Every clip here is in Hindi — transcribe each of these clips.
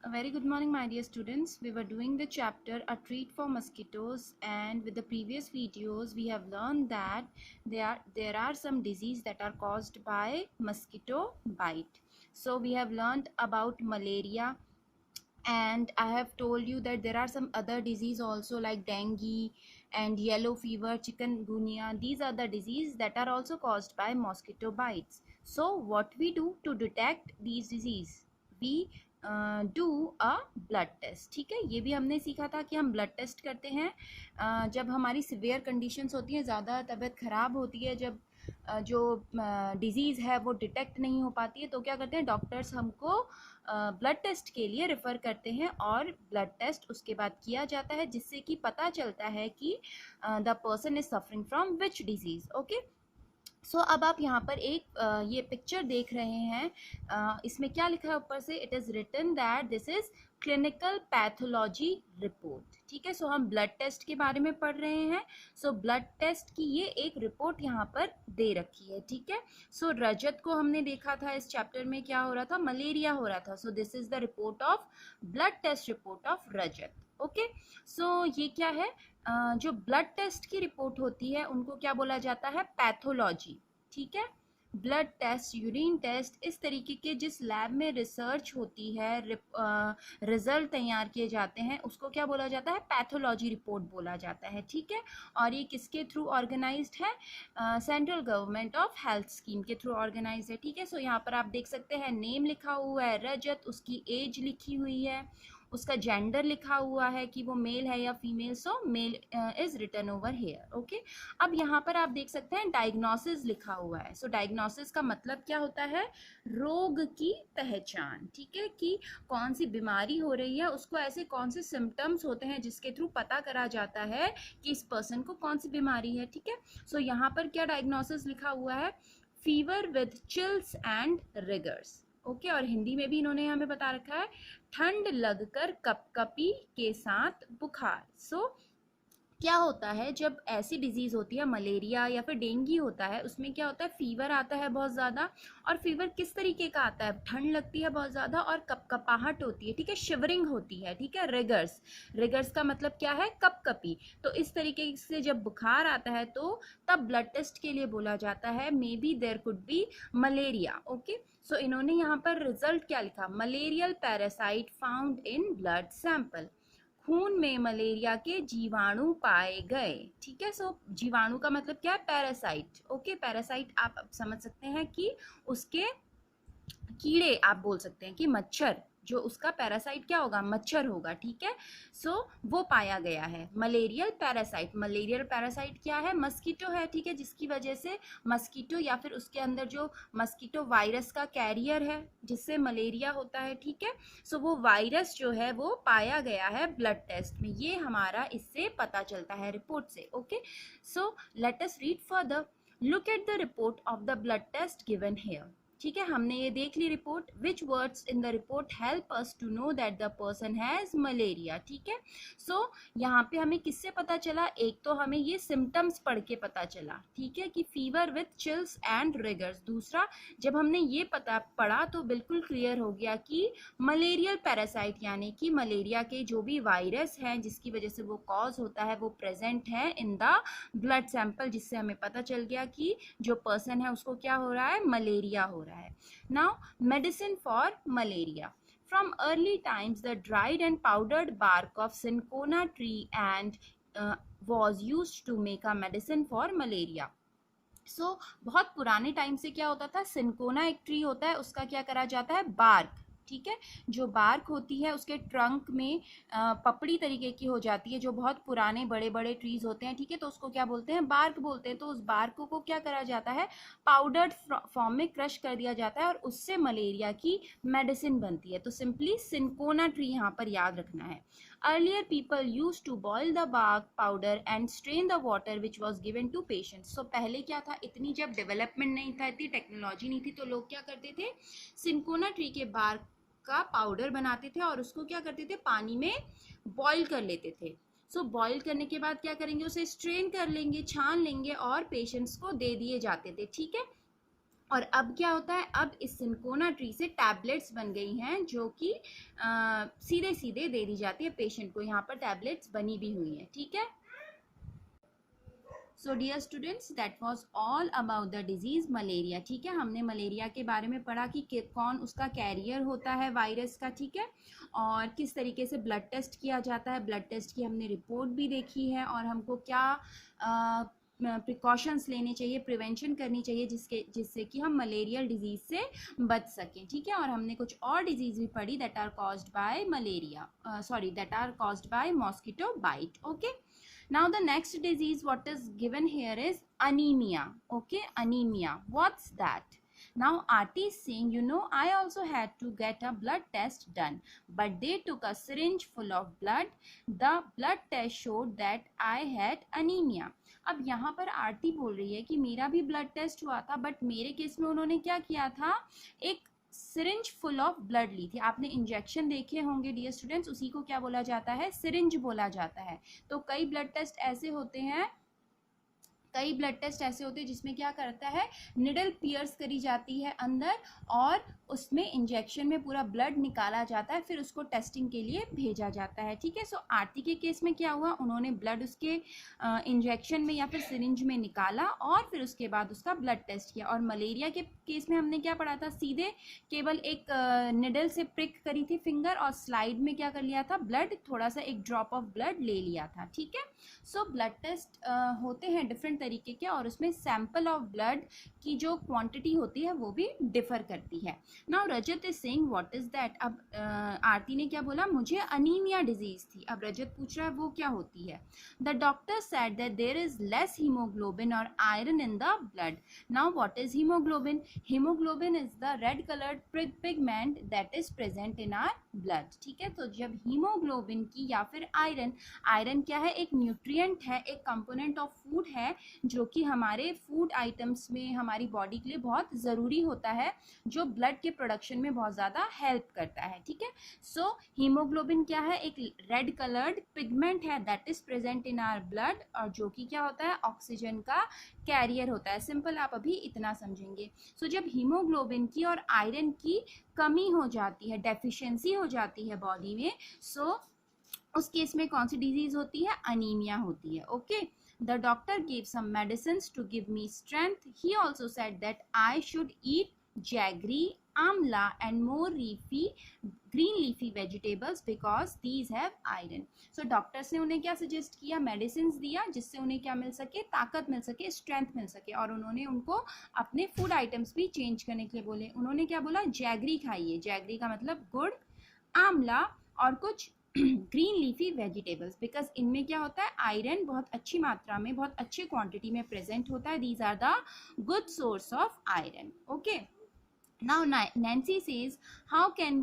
A very good morning, my dear students. We were doing the chapter A Treat for Mosquitoes, and with the previous videos we have learned that there are some diseases that are caused by mosquito bite. So we have learned about malaria, and I have told you that there are some other disease also like dengue and yellow fever, chikungunya. These are the diseases that are also caused by mosquito bites. So what we do to detect these disease? We do a blood test. ठीक है, ये भी हमने सीखा था कि हम ब्लड टेस्ट करते हैं जब हमारी सिवियर कंडीशंस होती हैं, ज़्यादा तबीयत ख़राब होती है, जब जो डिज़ीज़ है वो डिटेक्ट नहीं हो पाती है, तो क्या करते हैं डॉक्टर्स हमको ब्लड टेस्ट के लिए रेफ़र करते हैं और ब्लड टेस्ट उसके बाद किया जाता है, जिससे कि पता चलता है कि the person is suffering from which disease. Okay, so अब आप यहाँ पर एक ये पिक्चर देख रहे हैं. इसमें क्या लिखा है ऊपर से? It is written that this is clinical pathology report. ठीक है, सो हम ब्लड टेस्ट के बारे में पढ़ रहे हैं. सो ब्लड टेस्ट की ये एक रिपोर्ट यहाँ पर दे रखी है. ठीक है, सो रजत को हमने देखा था इस चैप्टर में, क्या हो रहा था? मलेरिया हो रहा था. So this is the report of blood test report of Rajat. Okay, so ये क्या है? जो ब्लड टेस्ट की रिपोर्ट होती है उनको क्या बोला जाता है? पैथोलॉजी. ठीक है, ब्लड टेस्ट, यूरिन टेस्ट, इस तरीके के जिस लैब में रिसर्च होती है, रिजल्ट तैयार किए जाते हैं, उसको क्या बोला जाता है? पैथोलॉजी रिपोर्ट बोला जाता है. ठीक है, और ये किसके थ्रू ऑर्गेनाइज्ड है? Central government of health scheme के थ्रू ऑर्गेनाइज है. ठीक है, सो यहाँ पर आप देख सकते हैं नेम लिखा हुआ है रजत, उसकी एज लिखी हुई है, उसका जेंडर लिखा हुआ है कि वो मेल है या female. So male is written over here. Okay, अब यहाँ पर आप देख सकते हैं डायग्नोसिस लिखा हुआ है. सो डायग्नोसिस का मतलब क्या होता है? रोग की पहचान. ठीक है, कि कौन सी बीमारी हो रही है, उसको ऐसे कौन से सिम्टम्स होते हैं जिसके थ्रू पता करा जाता है कि इस पर्सन को कौन सी बीमारी है. ठीक है, सो यहाँ पर क्या डायग्नोसिस लिखा हुआ है? Fever with chills and riggers. Okay, और हिंदी में भी इन्होंने हमें बता रखा है ठंड लगकर कपकपी के साथ बुखार. सो क्या होता है जब ऐसी डिजीज़ होती है, मलेरिया या फिर डेंगू होता है, उसमें क्या होता है? फीवर आता है बहुत ज़्यादा. और फीवर किस तरीके का आता है? ठंड लगती है बहुत ज़्यादा और कपकपाहट होती है. ठीक है, शिवरिंग होती है. ठीक है, रिगर्स, रिगर्स का मतलब क्या है? कपकपी. तो इस तरीके से जब बुखार आता है तो तब ब्लड टेस्ट के लिए बोला जाता है may be there could be malaria. Okay, so इन्होंने यहाँ पर रिजल्ट क्या लिखा? Malarial parasite found in blood sample. खून में मलेरिया के जीवाणु पाए गए. ठीक है, सो जीवाणु का मतलब क्या है? पैरासाइट. ओके, पैरासाइट आप समझ सकते हैं कि उसके कीड़े, आप बोल सकते हैं कि मच्छर, जो उसका पैरासाइट क्या होगा? मच्छर होगा. ठीक है, सो वो पाया गया है मलेरियल पैरासाइट. मलेरियल पैरासाइट क्या है? मस्कीटो है. ठीक है, जिसकी वजह से मस्कीटो या फिर उसके अंदर जो मस्कीटो वायरस का कैरियर है जिससे मलेरिया होता है. ठीक है, सो वो वायरस जो है वो पाया गया है ब्लड टेस्ट में. ये हमारा इससे पता चलता है रिपोर्ट से. Okay, so let us read further. Look at the report of the blood test given here. ठीक है, हमने ये देख ली report. Which words in the report help us to know that the person has malaria. ठीक है, सो यहाँ पे हमें किससे पता चला? एक तो हमें ये सिम्टम्स पढ़ के पता चला. ठीक है, कि fever with chills and riggers. दूसरा, जब हमने ये पढ़ा तो बिल्कुल क्लियर हो गया कि मलेरियल पैरासाइट यानी कि मलेरिया के जो भी वायरस हैं जिसकी वजह से वो कॉज होता है वो प्रेजेंट है इन द ब्लड सैंपल, जिससे हमें पता चल गया कि जो पर्सन है उसको क्या हो रहा है? मलेरिया हो रहा है. Now, medicine for malaria. From early times, the dried and powdered bark of cinchona tree and was used to make a medicine for malaria. So, बहुत पुराने टाइम से क्या होता था? सिंकोना एक ट्री होता है, उसका क्या करा जाता है? बार्क. ठीक है, जो बार्क होती है उसके ट्रंक में पपड़ी तरीके की हो जाती है, जो बहुत पुराने बड़े बड़े ट्रीज होते हैं. ठीक है, तो उसको क्या बोलते हैं? बार्क बोलते हैं. तो उस बार्क को क्या करा जाता है? पाउडर्ड फॉर्म में क्रश कर दिया जाता है और उससे मलेरिया की मेडिसिन बनती है. तो सिंपली सिंकोना ट्री यहाँ पर याद रखना है. Earlier people used to boil the bark powder and strain the water which was given to patients. So पहले क्या था? इतनी जब डेवलपमेंट नहीं था, इतनी टेक्नोलॉजी नहीं थी, तो लोग क्या करते थे? सिंकोना ट्री के बार्क का पाउडर बनाते थे और उसको क्या करते थे? पानी में बॉईल कर लेते थे. सो बॉईल करने के बाद क्या करेंगे? उसे स्ट्रेन कर लेंगे, छान लेंगे और पेशेंट्स को दे दिए जाते थे. ठीक है, और अब क्या होता है, अब इस सिंकोना ट्री से टैबलेट्स बन गई हैं जो कि सीधे सीधे दे दी जाती है पेशेंट को। यहाँ पर टैबलेट्स बनी भी हुई है, ठीक है। So dear students, that was all about the disease malaria. ठीक है, हमने मलेरिया के बारे में पढ़ा कि कौन उसका कैरियर होता है वायरस का, ठीक है, और किस तरीके से ब्लड टेस्ट किया जाता है। ब्लड टेस्ट की हमने रिपोर्ट भी देखी है, और हमको क्या प्रिकॉशंस लेने चाहिए, प्रिवेंशन करनी चाहिए जिससे कि हम मलेरियल डिजीज से बच सकें, ठीक है। और हमने कुछ और डिजीज भी पढ़ी that are caused by malaria, that are caused by mosquito bite. Okay, now the next disease what is given here is anemia. Okay, anemia, what's that? Now Aarti is saying, you know, I also had to get a blood test done, but they took a syringe full of blood. The blood test showed that I had anemia. अब यहाँ पर आरती बोल रही है कि मेरा भी ब्लड टेस्ट हुआ था, बट मेरे केस में उन्होंने क्या किया था, एक सिरिंज फुल ऑफ ब्लड ली थी। आपने इंजेक्शन देखे होंगे डियर स्टूडेंट्स, उसी को क्या बोला जाता है, सिरिंज बोला जाता है। तो कई ब्लड टेस्ट ऐसे होते हैं जिसमें क्या करता है, निडल पियर्स करी जाती है अंदर, और उसमें इंजेक्शन में पूरा ब्लड निकाला जाता है, फिर उसको टेस्टिंग के लिए भेजा जाता है, ठीक है। सो आरती के केस में क्या हुआ, उन्होंने ब्लड उसके इंजेक्शन में या फिर सिरिंज में निकाला और फिर उसके बाद उसका ब्लड टेस्ट किया। और मलेरिया के केस में हमने क्या पढ़ा था, सीधे केवल एक निडल से प्रिक करी थी फिंगर, और स्लाइड में क्या कर लिया था, ब्लड, थोड़ा सा एक ड्रॉप ऑफ ब्लड ले लिया था, ठीक है। सो ब्लड टेस्ट होते हैं डिफरेंट तरीके के, और उसमें सैंपल ऑफ ब्लड की जो क्वांटिटी होती है वो भी डिफर करती है। Now Rajat is saying what is that. अब आरती ने क्या बोला, मुझे अनीमिया डिजीज थी। अब रजत पूछ रहा है वो क्या होती है। The doctor said that there is less haemoglobin और iron in the blood. Now what is haemoglobin? Haemoglobin is the red coloured pigment that is present in our blood, ठीक है। तो जब हीमोग्लोबिन की या फिर आयरन क्या है, एक न्यूट्रिएंट है, एक कंपोनेंट ऑफ फूड है जो कि हमारे फूड आइटम्स में हमारी बॉडी के लिए बहुत ज़रूरी होता है, जो ब्लड के प्रोडक्शन में बहुत ज़्यादा हेल्प करता है, ठीक है। सो हीमोग्लोबिन क्या है, एक रेड कलर्ड पिगमेंट है that is present in our blood, और जो कि क्या होता है, ऑक्सीजन का कैरियर होता है। सिंपल, आप अभी इतना समझेंगे। सो जब हीमोग्लोबिन की और आयरन की कमी हो जाती है, डेफिशिएंसी हो जाती है बॉडी में, सो उस केस में कौन सी डिजीज होती है, अनीमिया होती है। Okay, the doctor give some medicines to give me strength. He also said that I should eat jaggery, amla and more green leafy vegetables because these have iron. So doctors ने उन्हें क्या सजेस्ट किया, मेडिसिन दिया जिससे उन्हें क्या मिल सके, ताकत मिल सके, स्ट्रेंथ मिल सके, और उन्होंने उनको अपने फूड आइटम्स भी चेंज करने के लिए बोले। उन्होंने क्या बोला, जैगरी खाइए, जैगरी का मतलब गुड़, आमला और कुछ ग्रीन लीफी वेजिटेबल्स, बिकॉज इनमें क्या होता है, आयरन बहुत अच्छी मात्रा में, बहुत अच्छी क्वांटिटी में प्रेजेंट होता है। These are the good source of iron. Okay, now Nancy says how can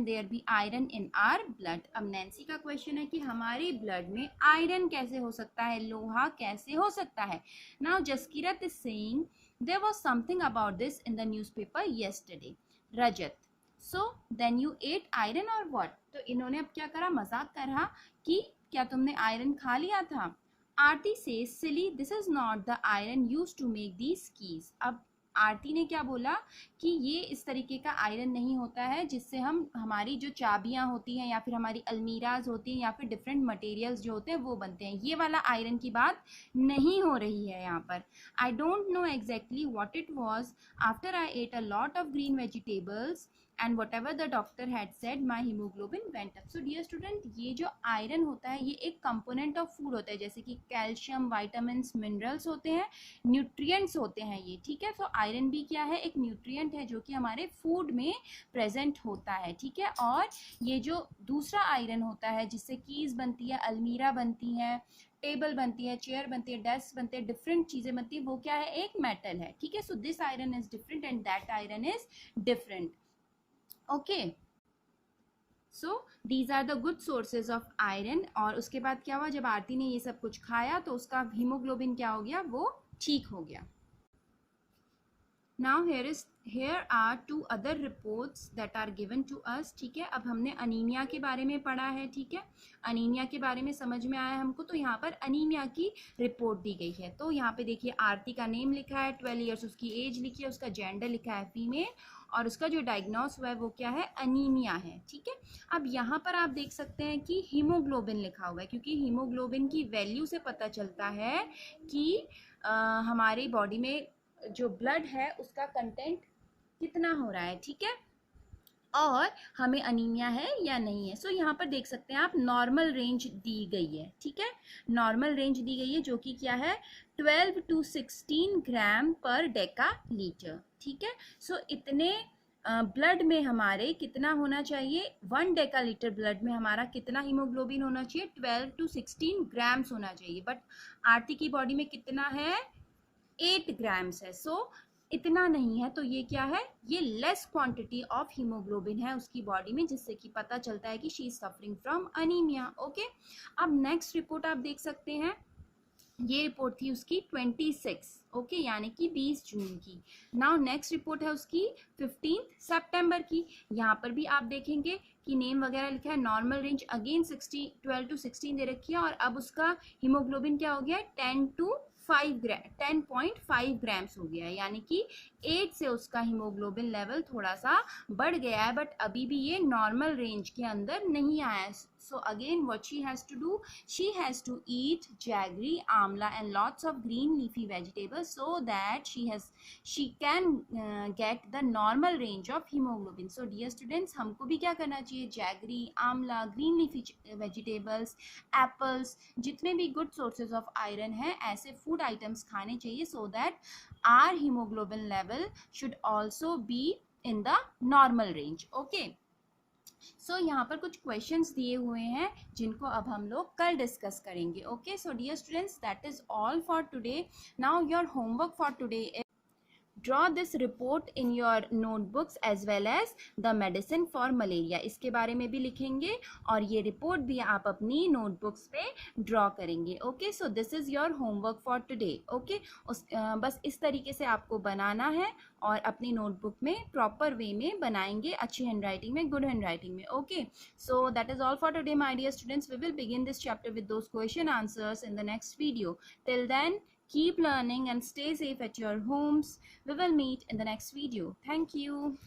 there be iron in our blood। अब नैन्सी का क्वेश्चन है कि हमारे ब्लड में आयरन कैसे हो सकता है, लोहा कैसे हो सकता है। now Jaskirat is saying there was something about this in the newspaper yesterday। Rajat, so then you ate iron or what? तो इन्होंने अब क्या करा, मजाक करा कि क्या तुमने आयरन खा लिया था। आरती says silly, this is not the iron used to make these keys। अब आरती ने क्या बोला कि ये इस तरीके का आयरन नहीं होता है जिससे हम हमारी जो चाबियां होती हैं या फिर हमारी अलमीराज होती हैं या फिर डिफरेंट मटेरियल्स जो होते हैं वो बनते हैं, ये वाला आयरन की बात नहीं हो रही है यहाँ पर। I don't know exactly what it was after I at a lot of green vegetables and whatever the doctor had said my hemoglobin went up। so dear student, ये जो आयरन होता है ये एक कंपोनेंट ऑफ फूड होता है, जैसे कि कैल्शियम, विटामिन्स, मिनरल्स होते हैं, न्यूट्रिएंट्स होते हैं ये, ठीक है। सो आयरन भी क्या है, एक न्यूट्रिएंट है जो कि हमारे फूड में प्रेजेंट होता है, ठीक है। और ये जो दूसरा आयरन होता है जिससे कीज बनती है, अलमीरा बनती है, टेबल बनती है, चेयर बनती है, डेस्क बनते हैं, डिफरेंट चीजें बनती है, वो क्या है, एक मेटल है, ठीक है। So this iron is different and that iron is different. Okay, so these are the good sources of iron. और उसके बाद क्या हुआ, जब आरती ने ये सब कुछ खाया तो उसका हीमोग्लोबिन क्या हो गया, वो ठीक हो गया। Now here are two other reports that are given to us. ठीक है, अब हमने अनीमिया के बारे में पढ़ा है. ठीक है, अनीमिया के बारे में समझ में आया हमको. तो यहाँ पर अनीमिया की रिपोर्ट दी गई है. तो यहाँ पे देखिए आरती का नेम लिखा है, 12 ईयर्स उसकी एज लिखी है, उसका जेंडर लिखा है फीमेल, और उसका जो डायग्नोस हुआ है वो क्या है, अनीमिया है. ठीक है, अब यहाँ पर आप देख सकते हैं कि हीमोग्लोबिन लिखा हुआ है, क्योंकि हीमोग्लोबिन की वैल्यू से पता चलता है कि हमारी बॉडी में जो ब्लड है उसका कंटेंट कितना हो रहा है. ठीक है, और हमें अनीमिया है या नहीं है. सो यहाँ पर देख सकते हैं आप, नॉर्मल रेंज दी गई है. ठीक है, नॉर्मल रेंज दी गई है जो कि क्या है, 12 to 16 ग्राम पर डेका लीटर. ठीक है, सो इतने ब्लड में हमारे कितना होना चाहिए, 1 डेका लीटर ब्लड में हमारा कितना हीमोग्लोबिन होना चाहिए, 12 to 16 ग्राम्स होना चाहिए. बट आरती की बॉडी में कितना है, 8 ग्राम्स है. सो इतना नहीं है. तो ये क्या है, ये लेस क्वांटिटी ऑफ हीमोग्लोबिन है उसकी बॉडी में, जिससे कि पता चलता है कि she is suffering from anaemia. Okay, अब नेक्स्ट रिपोर्ट आप देख सकते हैं, ये रिपोर्ट थी उसकी 26, ओके, यानी कि 20 जून की. नाउ नेक्स्ट रिपोर्ट है उसकी 15 सितंबर की. यहाँ पर भी आप देखेंगे कि नेम वगैरह लिखा है, नॉर्मल रेंज अगेन 12 to 16 दे रखी है, और अब उसका हीमोग्लोबिन क्या हो गया, 10.5 ग्राम्स हो गया है, यानी कि 8 से उसका हीमोग्लोबिन लेवल थोड़ा सा बढ़ गया है, बट अभी भी ये नॉर्मल रेंज के अंदर नहीं आया है. So again what she has to do, she has to eat jaggery, amla and lots of green leafy vegetables so that she can get the normal range of hemoglobin. So dear students, हमको भी क्या करना चाहिए, jaggery, amla, green leafy vegetables, apples, जितने भी good sources of iron हैं, ऐसे food items खाने चाहिए, so that our hemoglobin level should also be in the normal range. Okay. सो यहाँ पर कुछ क्वेश्चंस दिए हुए हैं जिनको अब हम लोग कल डिस्कस करेंगे. Okay, so dear students, that is all for today. Now your homework for today, draw this report in your notebooks as well as the medicine for malaria. इसके बारे में भी लिखेंगे और ये रिपोर्ट भी आप अपनी नोटबुक्स पे ड्रॉ करेंगे. Okay, so this is your homework for today. Okay, बस इस तरीके से आपको बनाना है और अपनी नोटबुक में प्रॉपर वे में बनाएंगे, अच्छी हैंडराइटिंग में, गुड हैंडराइटिंग में. Okay, so that is all for today my dear students. We will begin this chapter with those question answers in the next video. Till then, keep learning and stay safe at your homes. We will meet in the next video. Thank you.